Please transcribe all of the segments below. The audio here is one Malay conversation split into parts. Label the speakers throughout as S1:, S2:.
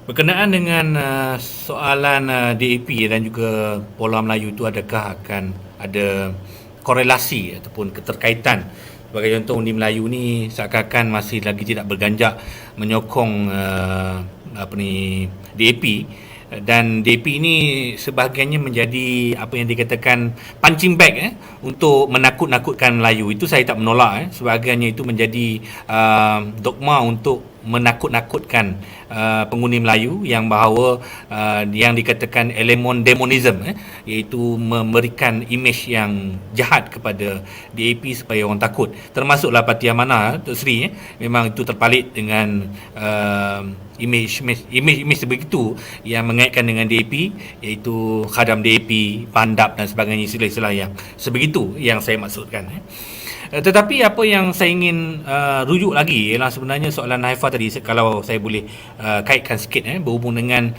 S1: Berkenaan dengan soalan DAP dan juga Pola Melayu itu, adakah akan ada korelasi ataupun keterkaitan? Sebagai contoh, undi Melayu ni seakan-akan masih lagi tidak berganjak menyokong DAP, dan DAP ini sebahagiannya menjadi apa yang dikatakan punching bag untuk menakut-nakutkan Melayu. Itu saya tak menolak. Sebahagiannya itu menjadi dogma untuk menakut-nakutkan pengundi Melayu, yang bahawa yang dikatakan elemen demonism, iaitu memberikan imej yang jahat kepada DAP supaya orang takut. Termasuklah Parti Amanah, Tok Sri, memang itu terpalit dengan imej sebegitu yang mengaitkan dengan DAP, iaitu khadam DAP, pandap dan sebagainya, istilah-istilah yang sebegitu yang saya maksudkan. Tetapi apa yang saya ingin rujuk lagi ialah sebenarnya soalan Haifa tadi, kalau saya boleh kaitkan sikit berhubung dengan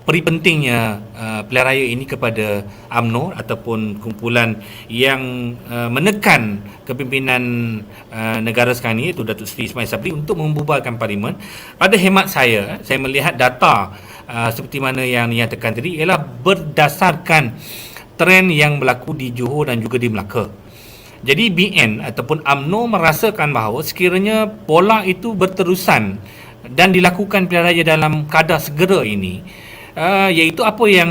S1: peri pentingnya pilihan raya ini kepada UMNO ataupun kumpulan yang menekan kepimpinan negara sekarang ini, iaitu Datuk Seri Ismail Sabri, untuk membubarkan parlimen. Pada hemat saya melihat data seperti mana yang dinyatakan tadi ialah berdasarkan trend yang berlaku di Johor dan juga di Melaka. Jadi BN ataupun UMNO merasakan bahawa sekiranya pola itu berterusan dan dilakukan pilihan raya dalam kadar segera ini, iaitu apa yang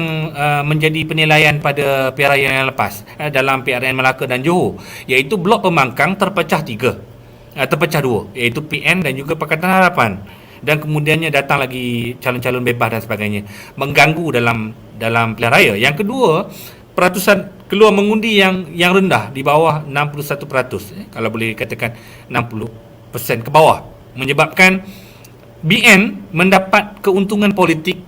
S1: menjadi penilaian pada pilihan raya yang lepas dalam PRN Melaka dan Johor, iaitu blok pembangkang terpecah dua, iaitu PN dan juga Pakatan Harapan, dan kemudiannya datang lagi calon-calon bebas dan sebagainya, mengganggu dalam pilihan raya. Yang kedua, peratusan keluar mengundi yang rendah, di bawah 61%, kalau boleh katakan 60% ke bawah, menyebabkan BN mendapat keuntungan politik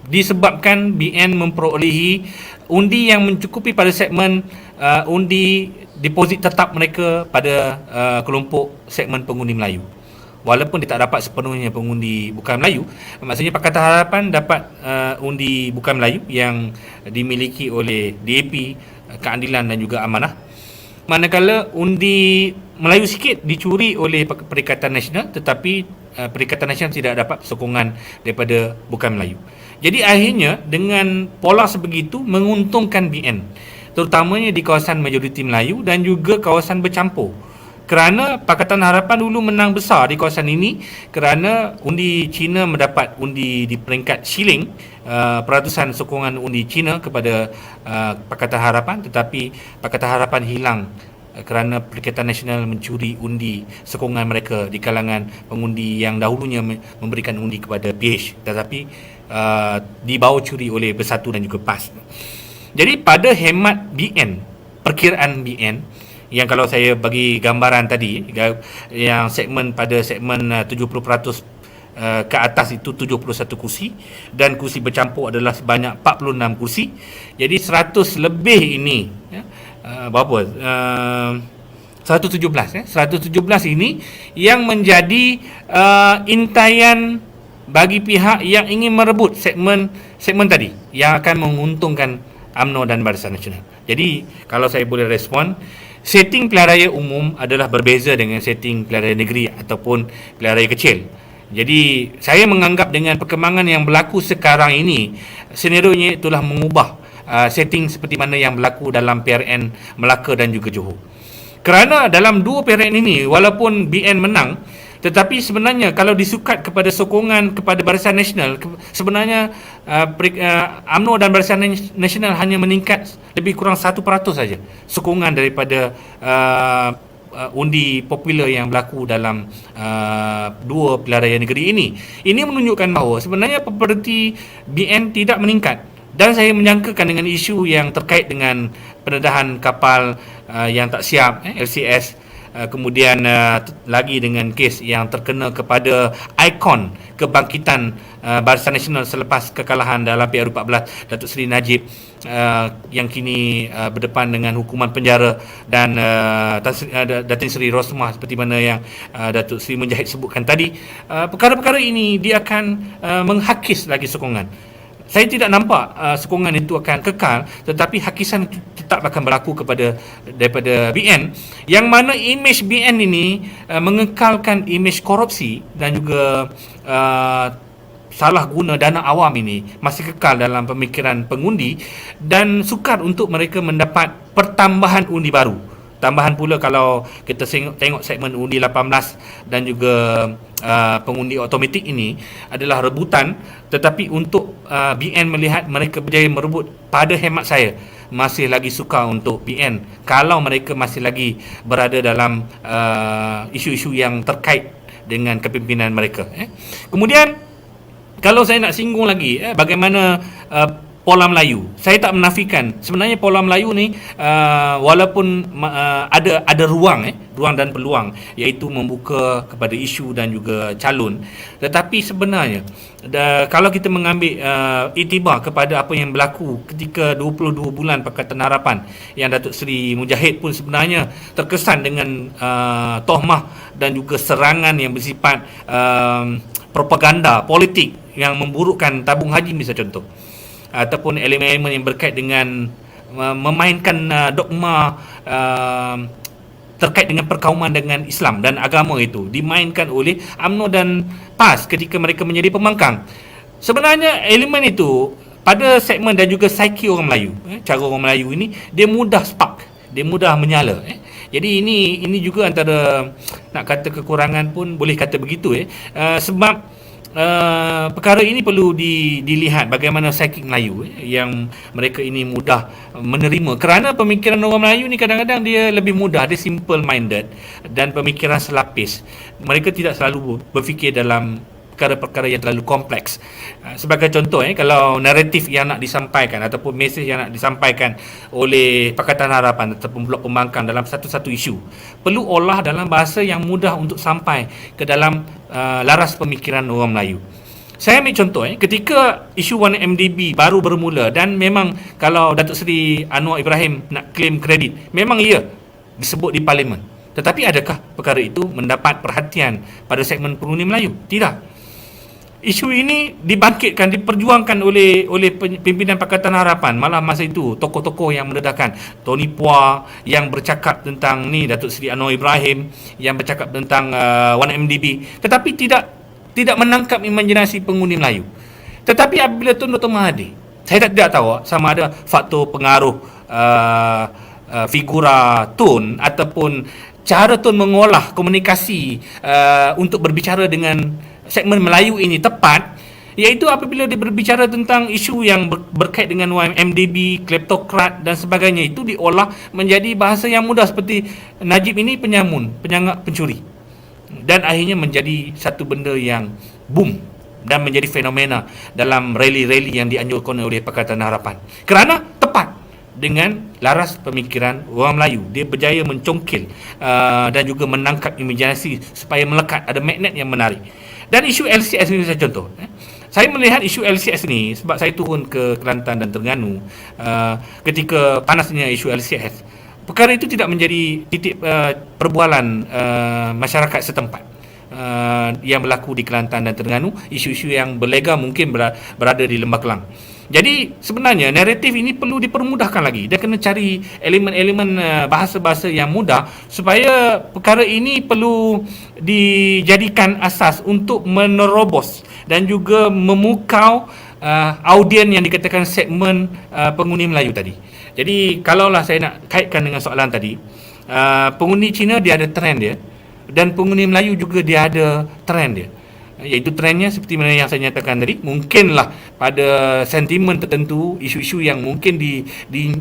S1: disebabkan BN memperolehi undi yang mencukupi pada segmen undi deposit tetap mereka pada kelompok segmen pengundi Melayu. Walaupun dia tak dapat sepenuhnya pengundi bukan Melayu, maksudnya Pakatan Harapan dapat undi bukan Melayu yang dimiliki oleh DAP, Keadilan dan juga Amanah, manakala undi Melayu sikit dicuri oleh Perikatan Nasional, tetapi Perikatan Nasional tidak dapat sokongan daripada bukan Melayu. Jadi akhirnya dengan pola sebegitu menguntungkan BN, terutamanya di kawasan majoriti Melayu dan juga kawasan bercampur. Kerana Pakatan Harapan dulu menang besar di kawasan ini, kerana undi Cina mendapat undi di peringkat shilling, peratusan sokongan undi Cina kepada Pakatan Harapan, tetapi Pakatan Harapan hilang kerana Perikatan Nasional mencuri undi sokongan mereka di kalangan pengundi yang dahulunya memberikan undi kepada PH, tetapi dibawa curi oleh Bersatu dan juga PAS. Jadi pada hemat BN, perkiraan BN, yang kalau saya bagi gambaran tadi, yang pada segmen 70% ke atas itu 71 kursi, dan kursi bercampur adalah sebanyak 46 kursi. Jadi 100 lebih ini, berapa? 117 ini yang menjadi intaian bagi pihak yang ingin merebut segmen tadi yang akan menguntungkan UMNO dan Barisan Nasional. Jadi kalau saya boleh respon, setting pilihan raya umum adalah berbeza dengan setting pilihan raya negeri ataupun pilihan raya kecil. Jadi saya menganggap dengan perkembangan yang berlaku sekarang ini, senario-nya itulah mengubah setting seperti mana yang berlaku dalam PRN Melaka dan juga Johor. Kerana dalam dua PRN ini, walaupun BN menang, tetapi sebenarnya kalau disukat kepada sokongan kepada Barisan Nasional, sebenarnya UMNO dan Barisan Nasional hanya meningkat lebih kurang 1% saja sokongan daripada undi popular yang berlaku dalam dua pilihan raya negeri ini. Ini menunjukkan bahawa sebenarnya populariti BN tidak meningkat, dan saya menyangkakan dengan isu yang terkait dengan pendedahan kapal yang tak siap, LCS, kemudian lagi dengan kes yang terkena kepada ikon kebangkitan Barisan Nasional selepas kekalahan dalam PRU14, Datuk Seri Najib, yang kini berdepan dengan hukuman penjara, dan Datin Seri Rosmah seperti mana yang Datuk Seri Mujahid sebutkan tadi. Perkara-perkara ini dia akan menghakis lagi sokongan. Saya tidak nampak sokongan itu akan kekal, tetapi hakisan itu tetap akan berlaku daripada BN, yang mana imej BN ini mengekalkan imej korupsi dan juga salah guna dana awam ini masih kekal dalam pemikiran pengundi dan sukar untuk mereka mendapat pertambahan undi baru. Tambahan pula kalau kita tengok segmen undi 18 dan juga pengundi automatik ini adalah rebutan, tetapi untuk BN melihat mereka berjaya merebut, pada hemat saya masih lagi sukar untuk BN kalau mereka masih lagi berada dalam isu-isu yang terkait dengan kepimpinan mereka. Kemudian kalau saya nak singgung lagi bagaimana Pola Melayu, saya tak menafikan sebenarnya Pola Melayu ni walaupun ada ruang dan peluang, iaitu membuka kepada isu dan juga calon, tetapi sebenarnya kalau kita mengambil iktibar kepada apa yang berlaku ketika 22 bulan Pakatan Harapan, yang Datuk Seri Mujahid pun sebenarnya terkesan dengan tohmah dan juga serangan yang bersifat propaganda politik yang memburukkan tabung haji misalnya contoh, ataupun elemen-elemen yang berkait dengan memainkan dogma terkait dengan perkauman dengan Islam dan agama itu dimainkan oleh UMNO dan PAS ketika mereka menjadi pembangkang. Sebenarnya elemen itu pada segmen dan juga psiki orang Melayu, cara orang Melayu ini dia mudah spark, dia mudah menyala. Jadi ini juga antara, nak kata kekurangan pun boleh kata begitu, sebab perkara ini perlu dilihat bagaimana psikik Melayu yang mereka ini mudah menerima, kerana pemikiran orang Melayu ni kadang-kadang dia lebih mudah, dia simple minded dan pemikiran selapis. Mereka tidak selalu berfikir dalam perkara-perkara yang terlalu kompleks. Sebagai contoh, kalau naratif yang nak disampaikan ataupun mesej yang nak disampaikan oleh Pakatan Harapan ataupun Blok Pembangkang dalam satu-satu isu, perlu olah dalam bahasa yang mudah untuk sampai ke dalam laras pemikiran orang Melayu. Saya ambil contoh, ketika isu 1MDB baru bermula, dan memang kalau Datuk Seri Anwar Ibrahim nak claim kredit, memang ia disebut di Parlimen. Tetapi adakah perkara itu mendapat perhatian pada segmen pengundi Melayu? Tidak. Isu ini dibangkitkan, diperjuangkan oleh pimpinan Pakatan Harapan. Malah masa itu tokoh-tokoh yang mendedahkan, Tony Pua yang bercakap tentang ni, Datuk Seri Anwar Ibrahim yang bercakap tentang 1MDB, tetapi tidak menangkap imajinasi pengundi Melayu. Tetapi apabila Tun Dr. Mahathir, saya tidak tahu sama ada faktor pengaruh figura Tun ataupun cara Tun mengolah komunikasi untuk berbicara dengan segmen Melayu ini tepat, iaitu apabila dia berbicara tentang isu yang berkait dengan YMDB, kleptokrat dan sebagainya, itu diolah menjadi bahasa yang mudah, seperti Najib ini penyamun, penyangak, pencuri, dan akhirnya menjadi satu benda yang boom dan menjadi fenomena dalam rally-rally yang dianjurkan oleh Pakatan Harapan, kerana tepat dengan laras pemikiran orang Melayu. Dia berjaya mencongkil dan juga menangkap imajinasi supaya melekat, ada magnet yang menarik. Dan isu LCS ni saya contoh. Saya melihat isu LCS ni sebab saya turun ke Kelantan dan Terengganu ketika panasnya isu LCS. Perkara itu tidak menjadi titik perbualan masyarakat setempat yang berlaku di Kelantan dan Terengganu. Isu-isu yang berlega mungkin berada di Lembah Kelang. Jadi sebenarnya naratif ini perlu dipermudahkan lagi. Dia kena cari elemen-elemen bahasa-bahasa yang mudah supaya perkara ini perlu dijadikan asas untuk menerobos dan juga memukau audien yang dikatakan segmen pengundi Melayu tadi. Jadi kalaulah saya nak kaitkan dengan soalan tadi, pengundi Cina dia ada trend dia, dan pengundi Melayu juga dia ada trend dia, iaitu trendnya seperti mana yang saya nyatakan tadi. Mungkinlah pada sentimen tertentu, isu-isu yang mungkin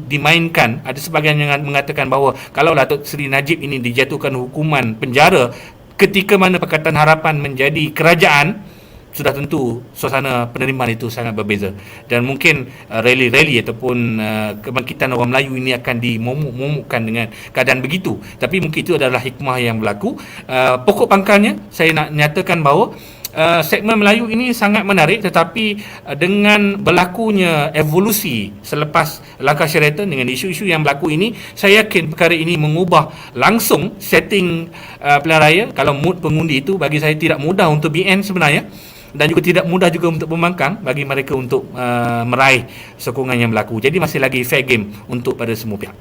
S1: dimainkan, ada sebagian yang mengatakan bahawa kalau Datuk Seri Najib ini dijatuhkan hukuman penjara ketika mana Pakatan Harapan menjadi kerajaan, sudah tentu suasana penerimaan itu sangat berbeza, dan mungkin rally-rally ataupun kebangkitan orang Melayu ini akan dimomokkan dengan keadaan begitu. Tapi mungkin itu adalah hikmah yang berlaku. Pokok pangkalnya saya nak nyatakan bahawa segmen Melayu ini sangat menarik, tetapi dengan berlakunya evolusi selepas langkah Sheraton dengan isu-isu yang berlaku ini, saya yakin perkara ini mengubah langsung setting pilihan raya. Kalau mood pengundi itu bagi saya tidak mudah untuk BN sebenarnya, dan juga tidak mudah juga untuk pembangkang bagi mereka untuk meraih sokongan yang berlaku. Jadi masih lagi fair game untuk pada semua pihak.